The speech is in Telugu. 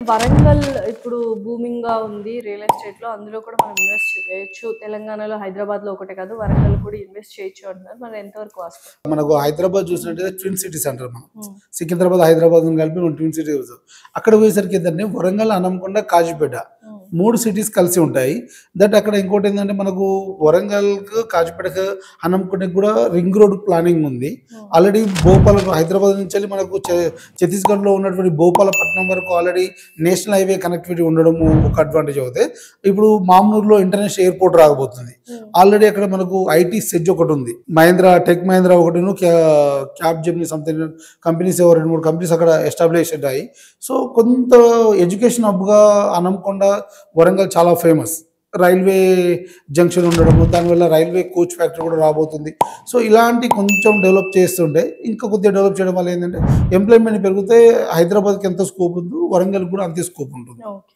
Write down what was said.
వరంగల్ ఇప్పుడు బూమింగ్‌గా ఉంది రియల్ ఎస్టేట్‌లో. అందులో కూడా మనం ఇన్వెస్ట్ చేయొచ్చు. తెలంగాణలో, హైదరాబాద్‌లో ఒకటే కాదు వరంగల్ కూడా ఇన్వెస్ట్ చేయొచ్చు అంటున్నారు. మరి ఎంతవరకు వాస్తవం? మనకు హైదరాబాద్ చూసినట్టయితే ట్విన్ సిటీస్ అంటారు మనం. హ్మ్. సికింద్రాబాద్, హైదరాబాద్‌ని కలిపి మనం ట్విన్ సిటీ చూస్తాం. అక్కడ పోయేసరికి ఏంటంటే వరంగల్, హనంకొండ, కాజీపేట హ్మ్. 3 సిటీస్ కలిసి ఉంటాయి. అక్కడ ఇంకోటి ఏంటంటే మనకు వరంగల్‌కు, కాజీపేటకు, హనంకొండకి కూడా రింగ్ రోడ్ ప్లానింగ్ ఉంది. హ్మ్. ఆల్రెడీ భోపాల్ హైదరాబాద్ నుంచి మనకు ఛత్తీస్గఢ్‌లో ఉన్నటువంటి భోపాలపట్నం వరకు ఆల్రెడీ నేషనల్ హైవే కనెక్టివిటీ ఉండడం ఒక అడ్వాంటేజ్ అవుతాయి. ఇప్పుడు మామ్నూర్‌లో ఇంటర్నేషనల్ ఎయిర్పోర్ట్ రాకపోతుంది. హ్మ్. ఆల్రెడీ అక్కడ మనకు ఐటీ సెజ్ ఒకటి ఉంది. టెక్ మహేంద్ర ఒకటిను, cab Gemini something companies 2, 3 companies అక్కడ ఎస్టాబ్లిష్ అయ్యాయి. సో కొంత ఎడ్యుకేషన్ హబ్‌గా హనంకొండ, వరంగల్ చాలా ఫేమస్. రైల్వే జంక్షన్ ఉండడము, దానివల్ల రైల్వే కోచ్ ఫ్యాక్టరీ కూడా రాబోతుంది. సో ఇలాంటి కొంచెం డెవలప్ చేస్తుంటే ఇంకా కొద్దిగా డెవలప్ చేయడం వల్ల ఏంటంటే ఎంప్లాయ్మెంట్ పెరిగితే హైదరాబాద్కి ఎంత స్కోప్ ఉందో వరంగల్ కూడా అంతే స్కోప్ ఉంటుంది. ఓకే.